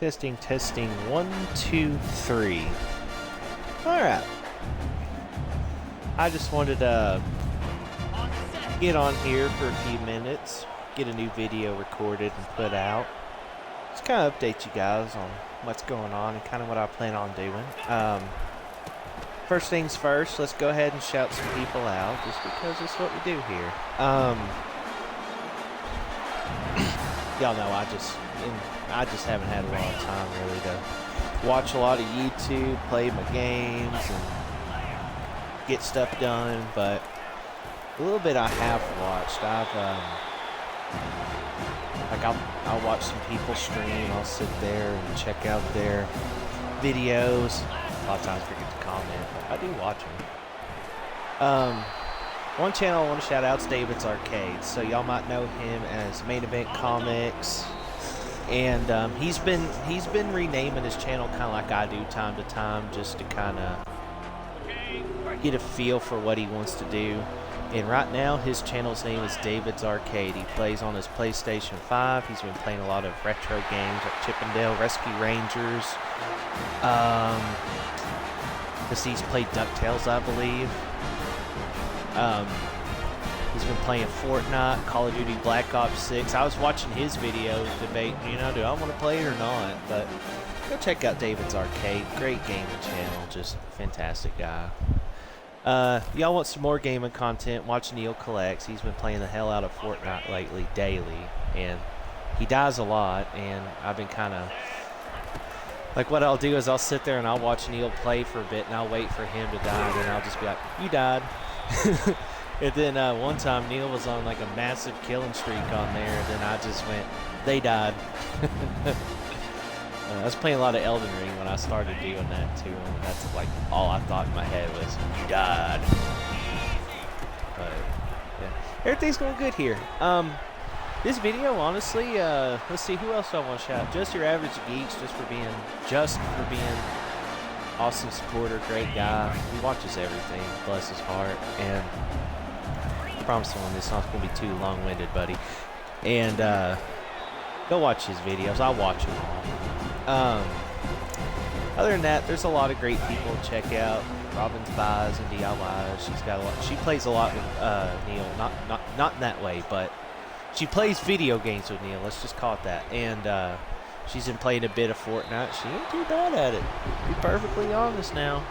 Testing, testing, 1, 2, 3. Alright. I just wanted to get on here for a few minutes, get a new video recorded and put out. Just kind of update you guys on what's going on and kind of what I plan on doing. First things first, let's go ahead and shout some people out just because it's what we do here. Y'all know I just haven't had a lot of time really to watch a lot of YouTube, play my games, and get stuff done. But a little bit I have watched. I'll watch some people stream. I'll sit there and check out their videos. A lot of times I forget to comment, but I do watch them. One channel I want to shout out is David's Arcade. So y'all might know him as Main Event Comics. And he's been renaming his channel kind of like I do time to time, just to kind of get a feel for what he wants to do. And right now his channel's name is David's Arcade. He plays on his PlayStation 5. He's been playing a lot of retro games like Chippendale Rescue Rangers. He's played DuckTales, I believe. He's been playing Fortnite, Call of Duty Black Ops 6. I was watching his videos debating, do I want to play it or not? But go check out David's Arcade. Great gaming channel. Just fantastic guy. Y'all want some more gaming content? Watch Neil Collects. He's been playing the hell out of Fortnite lately, daily. And he dies a lot. And I've been kind of... Like, what I'll do is I'll sit there and I'll watch Neil play for a bit. And I'll wait for him to die. And then I'll just be like, you died. And then one time Neil was on like a massive killing streak on there, and then I just went, they died. I was playing a lot of Elden Ring when I started doing that too, and that's like all I thought in my head was, you died. But yeah, everything's going good here. This video, honestly, let's see, who else do I want to shout out? Just Your Average Geeks, just for being awesome supporter, great guy. He watches everything, bless his heart. And I promise him this not going to be too long-winded, buddy. And go watch his videos. I'll watch them all. Other than that, there's a lot of great people to check out. Robin's Buys and DIYs. She's got a lot. She plays a lot with Neil. Not in that way, but she plays video games with Neil. Let's just call it that. And she's been playing a bit of Fortnite. She ain't too bad at it, to be perfectly honest now.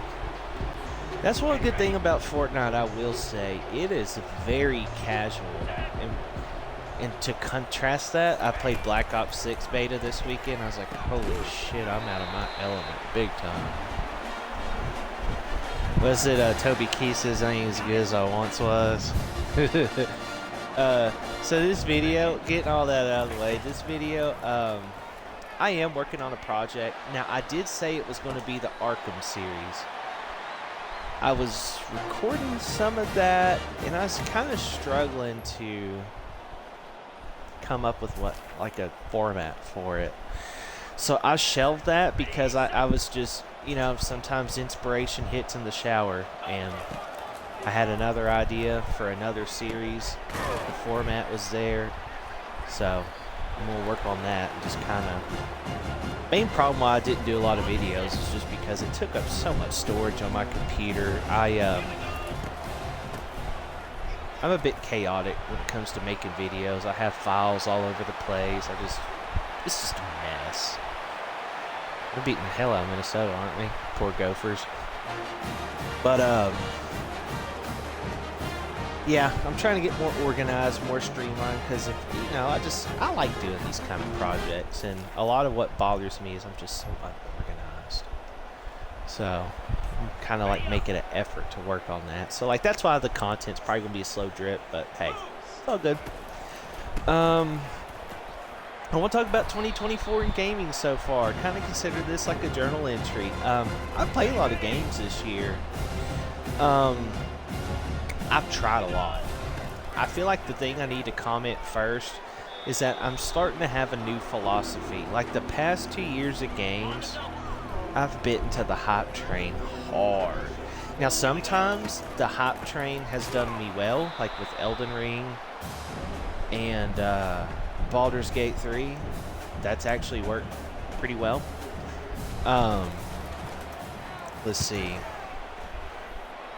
That's one good thing about Fortnite, I will say. It is very casual. And to contrast that, I played Black Ops 6 beta this weekend. I was like, holy shit, I'm out of my element big time. Was it Toby Keith says I ain't as good as I once was? So this video, getting all that out of the way, this video, I am working on a project. Now, I did say it was going to be the Arkham series. I was recording some of that, and I was kind of struggling to come up with like a format for it. So I shelved that because I was just, sometimes inspiration hits in the shower, and I had another idea for another series. The format was there, so I'm going to work on that and just kind of... Main problem why I didn't do a lot of videos is just because it took up so much storage on my computer. I'm a bit chaotic when it comes to making videos. I have files all over the place. It's just a mess. We're beating the hell out of Minnesota, aren't we? Poor Gophers. But, yeah, I'm trying to get more organized, more streamlined, because I like doing these kind of projects, and a lot of what bothers me is I'm just so unorganized. So I'm kind of like making an effort to work on that. So like that's why the content's probably gonna be a slow drip, but hey, it's all good. I want to talk about 2024 in gaming so far. Kind of consider this like a journal entry. I've played a lot of games this year. I've tried a lot. I feel like the thing I need to comment first is that I'm starting to have a new philosophy. Like the past 2 years of games, I've bitten to the hype train hard. Now sometimes the hype train has done me well, like with Elden Ring and Baldur's Gate 3. That's actually worked pretty well. Let's see.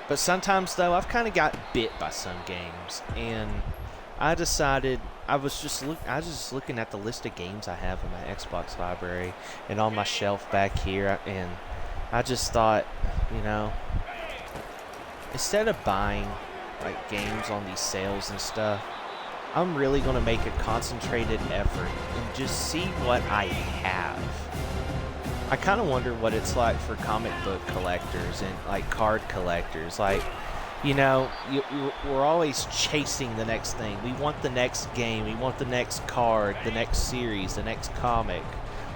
But sometimes, though, I've kind of got bit by some games, and I decided I was just looking at the list of games I have in my Xbox library and on my shelf back here, and I just thought, you know, instead of buying like games on these sales and stuff, I'm really going to make a concentrated effort and just see what I have. I kind of wonder what it's like for comic book collectors and like card collectors. Like, you know, we're always chasing the next thing. We want the next game. We want the next card, the next series, the next comic.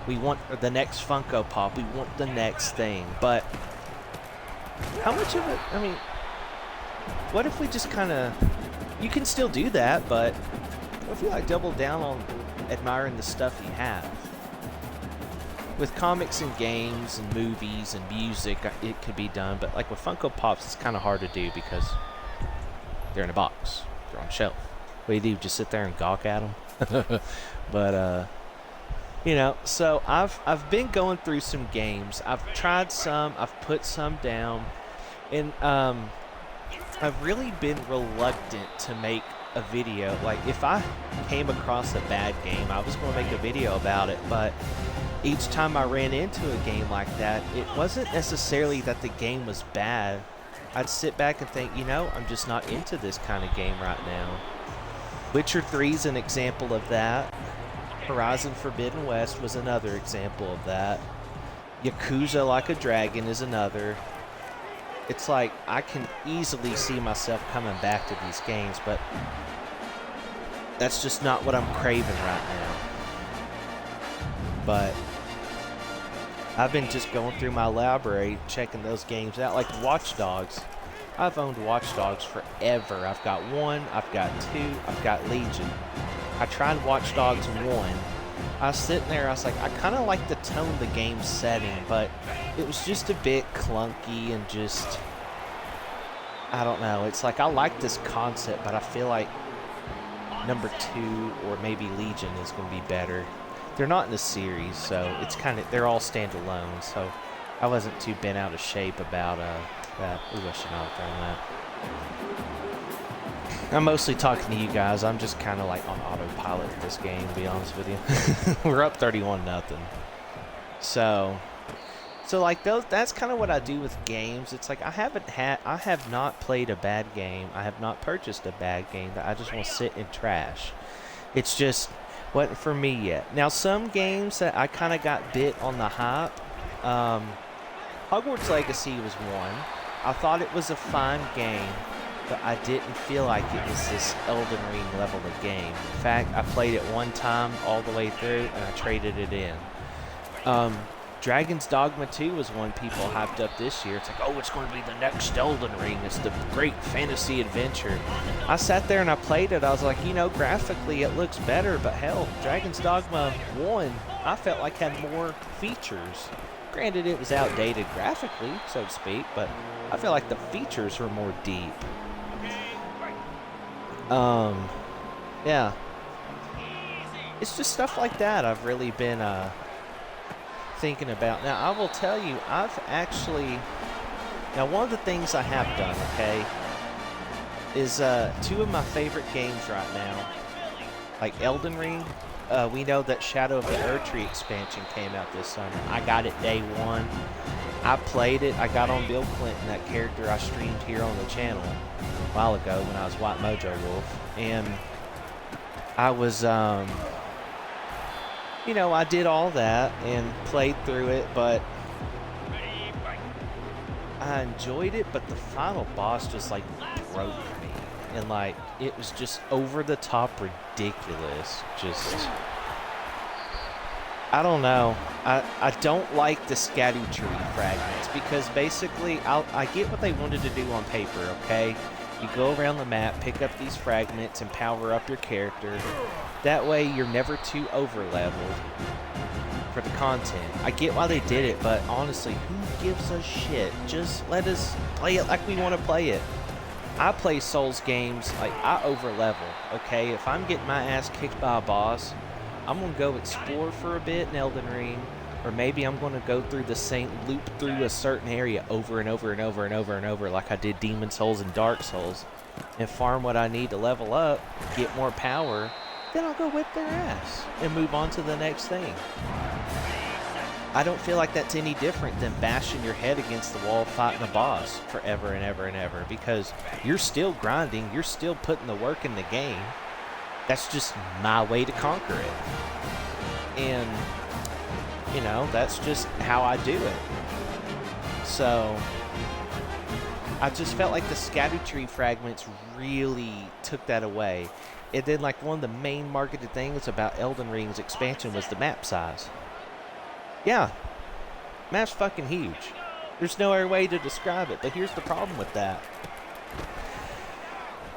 We want the next Funko Pop. We want the next thing. But how much of it, I mean, what if we just kind of, you can still do that, but what if you like double down on admiring the stuff you have? With comics and games and movies and music, it could be done, but like with Funko Pops, it's kind of hard to do because they're in a box, they're on a shelf. What do you do? Just sit there and gawk at them? But you know, so I've been going through some games. I've tried some, I've put some down, and I've really been reluctant to make a video. Like, if I came across a bad game, I was going to make a video about it, but each time I ran into a game like that, it wasn't necessarily that the game was bad. I'd sit back and think, you know, I'm just not into this kind of game right now. Witcher 3 is an example of that. Horizon Forbidden West was another example of that. Yakuza Like a Dragon is another. It's like, I can easily see myself coming back to these games, but that's just not what I'm craving right now. But I've been just going through my library, checking those games out, like Watch Dogs. I've owned Watch Dogs forever. I've got 1, I've got 2, I've got Legion. I tried Watch Dogs 1. I was sitting there, I was like, I kind of like the tone the game's setting, but it was just a bit clunky and just, I don't know. It's like, I like this concept, but I feel like number 2 or maybe Legion is going to be better. They're not in the series, so it's kind of, they're all standalone, so I wasn't too bent out of shape about that. Ooh, I should not have thrown that. I'm mostly talking to you guys. I'm just kind of like on autopilot with this game, to be honest with you. We're up 31-0. So like those, that's kind of what I do with games. It's like I have not played a bad game. I have not purchased a bad game that I just want to sit and trash. It's just wasn't for me yet. Now, some games that I kind of got bit on the hype, Hogwarts Legacy was one. I thought it was a fine game, but I didn't feel like it was this Elden Ring level of game. In fact, I played it one time all the way through, and I traded it in. Dragon's Dogma 2 was one people hyped up this year. It's like, oh, it's going to be the next Elden Ring. It's the great fantasy adventure. I sat there and I played it. I was like, you know, graphically it looks better, but hell, Dragon's Dogma 1, I felt like had more features. Granted, it was outdated graphically, so to speak, but I feel like the features were more deep. Yeah. It's just stuff like that I've really been, thinking about. Now, I will tell you, now one of the things I have done, okay, is two of my favorite games right now, like Elden Ring. We know that Shadow of the Erdtree expansion came out this summer. I got it day one. I played it. I got on Bill Clinton, that character I streamed here on the channel a while ago when I was White Mojo Wolf, and I was you know, I did all that and played through it, but I enjoyed it, but the final boss just like broke me, and like it was just over the top ridiculous. Just, I don't know. I don't like the Scattertree fragments, because basically I get what they wanted to do on paper, okay? You go around the map, pick up these fragments, and power up your character. That way, you're never too over-leveled for the content. I get why they did it, but honestly, who gives a shit? Just let us play it like we want to play it. I play Souls games like I over-level, okay? If I'm getting my ass kicked by a boss, I'm going to go explore for a bit in Elden Ring. Or maybe I'm going to go through the same loop through a certain area over and over and over and over and over like I did Demon Souls and Dark Souls and farm what I need to level up, get more power, then I'll go whip their ass and move on to the next thing. I don't feel like that's any different than bashing your head against the wall fighting a boss forever and ever and ever, because you're still grinding, you're still putting the work in the game. That's just my way to conquer it. And you know, that's just how I do it. So I just felt like the scatter tree fragments really took that away. And then like one of the main marketed things about Elden Ring's expansion was the map size. Yeah, map's fucking huge. There's no other way to describe it, but here's the problem with that.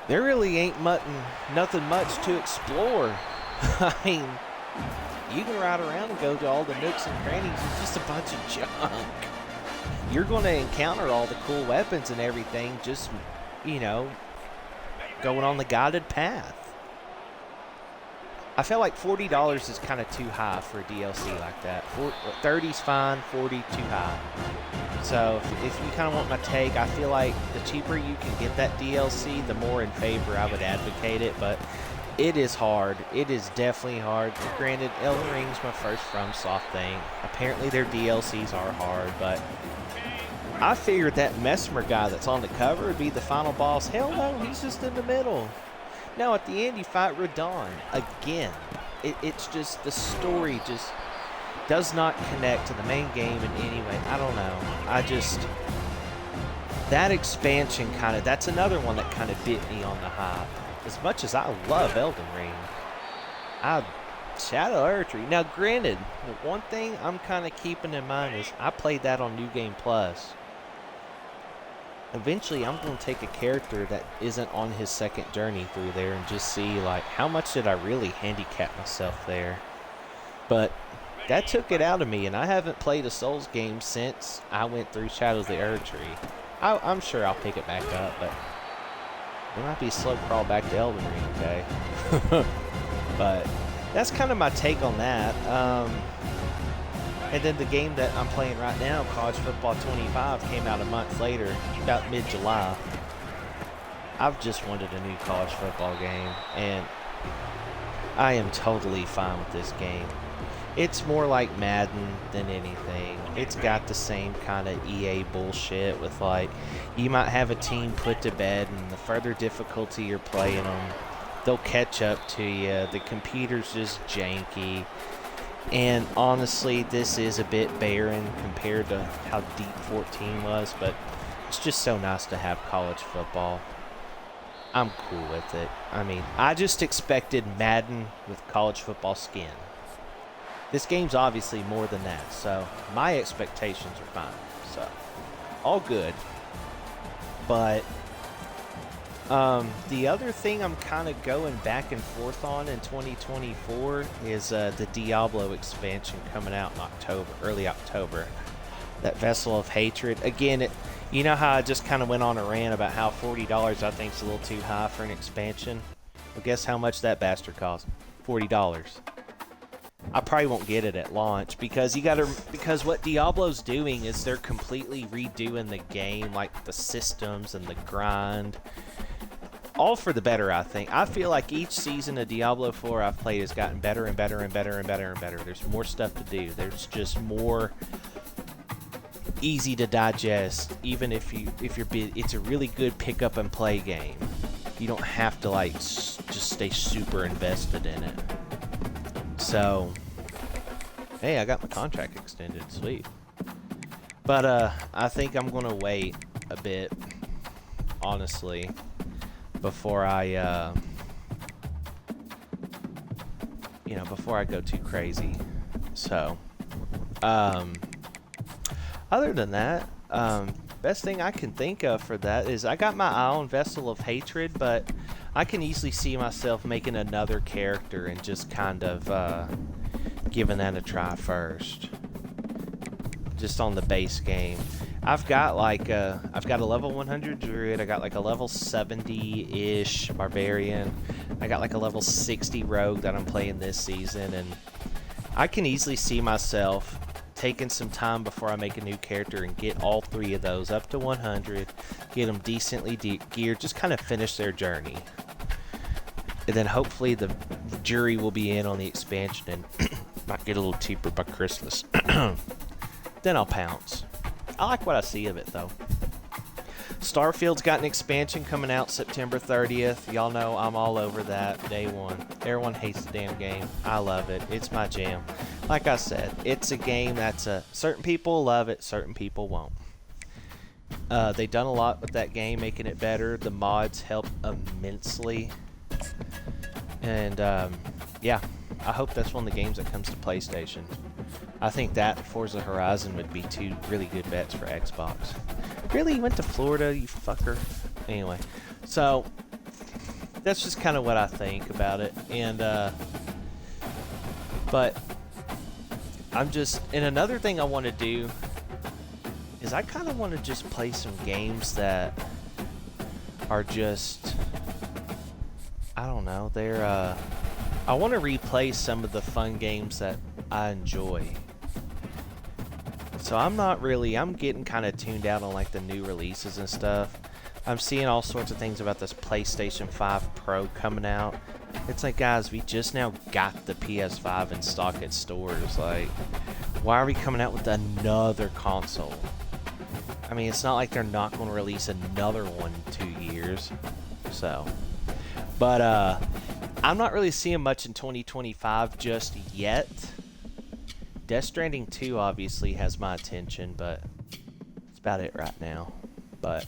There really ain't nothing much to explore. I mean, you can ride around and go to all the nooks and crannies. It's just a bunch of junk. You're going to encounter all the cool weapons and everything just, you know, going on the guided path. I feel like $40 is kind of too high for a DLC like that. 30's fine, 40 too high. So if you kind of want my take, I feel like the cheaper you can get that DLC, the more in favor I would advocate it. But it is hard. It is definitely hard. Granted, Elden Ring's my first FromSoft thing. Apparently their DLCs are hard, but I figured that Mesmer guy that's on the cover would be the final boss. Hell no, he's just in the middle. Now at the end you fight Radon again. It's just the story just does not connect to the main game in any way. I don't know. That expansion that's another one that kind of bit me on the hype. As much as I love Elden Ring, Shadow Erdtree. Now granted, one thing I'm kind of keeping in mind is I played that on New Game Plus. Eventually I'm going to take a character that isn't on his second journey through there and just see like how much did I really handicap myself there. But that took it out of me, and I haven't played a Souls game since I went through Shadows of the Erdtree. I'm sure I'll pick it back up, but it might be a slow crawl back to Elden Ring, okay? But that's kind of my take on that. And then the game that I'm playing right now, College Football 25, came out a month later, about mid-July. I've just wanted a new college football game, and I am totally fine with this game. It's more like Madden than anything. It's got the same kind of EA bullshit with like, you might have a team put to bed, and the further difficulty you're playing them, they'll catch up to you. The computer's just janky. And honestly, this is a bit barren compared to how deep 14 was, but it's just so nice to have college football. I'm cool with it. I mean, I just expected Madden with college football skin. This game's obviously more than that, so my expectations are fine. So, all good. But the other thing I'm kind of going back and forth on in 2024 is the Diablo expansion coming out in October, early October. That Vessel of Hatred. Again, you know how I just kind of went on a rant about how $40 I think is a little too high for an expansion? Well, guess how much that bastard cost? $40. I probably won't get it at launch because because what Diablo's doing is they're completely redoing the game, like the systems and the grind. All for the better, I think. I feel like each season of Diablo 4 I've played has gotten better and better and better and better and better. There's more stuff to do. There's just more easy to digest. Even if you're it's a really good pick up and play game. You don't have to like just stay super invested in it. So, hey, I got my contract extended. Sweet. But I think I'm gonna wait a bit, honestly, before I before I go too crazy. So other than that, best thing I can think of for that is I got my eye on Vessel of Hatred, but I can easily see myself making another character and just kind of giving that a try first, just on the base game. I've got a level 100 druid, I got like a level 70-ish barbarian, I got like a level 60 rogue that I'm playing this season, and I can easily see myself taking some time before I make a new character and get all 3 of those up to 100, get them decently geared, just kind of finish their journey. And then hopefully the jury will be in on the expansion and might get a little cheaper by Christmas. Then I'll pounce. I like what I see of it though. Starfield's got an expansion coming out September 30th. Y'all know I'm all over that day one. Everyone hates the damn game. I love it. It's my jam. Like I said, it's a game that's certain people love it, certain people won't. They've done a lot with that game, making it better. The mods help immensely. And yeah, I hope that's one of the games that comes to PlayStation. I think that Forza Horizon would be 2 really good bets for Xbox. Really? You went to Florida, you fucker? Anyway, so that's just kind of what I think about it. And but I'm just, and another thing I want to do is I kind of want to just play some games that are just, I don't know, they're I want to replay some of the fun games that I enjoy. So I'm getting kind of tuned out on like the new releases and stuff. I'm seeing all sorts of things about this PlayStation 5 Pro coming out. It's like, guys, we just now got the PS5 in stock at stores. Like, why are we coming out with another console? I mean, it's not like they're not going to release another one in 2 years. So, but I'm not really seeing much in 2025 just yet. Death Stranding 2 obviously has my attention, but that's about it right now. But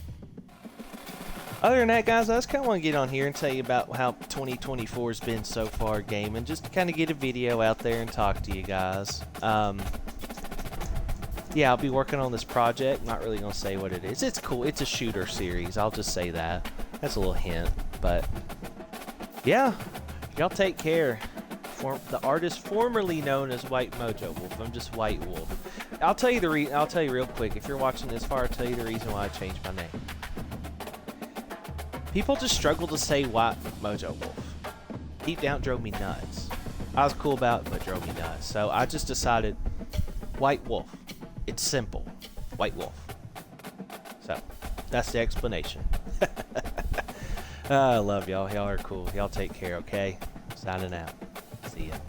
other than that, guys, I just kind of want to get on here and tell you about how 2024 has been so far gaming, just to kind of get a video out there and talk to you guys. Yeah, I'll be working on this project. Not really going to say what it is. It's cool. It's a shooter series. I'll just say that. That's a little hint. But yeah, y'all take care. The artist formerly known as White Mojo Wolf. I'm just White Wolf. I'll tell you real quick. If you're watching this far, I'll tell you the reason why I changed my name. People just struggle to say White Mojo Wolf. Deep down, it drove me nuts. I was cool about it, but it drove me nuts. So I just decided White Wolf. It's simple. White Wolf. So that's the explanation. I love y'all. Y'all are cool. Y'all take care, okay? Signing out. See ya.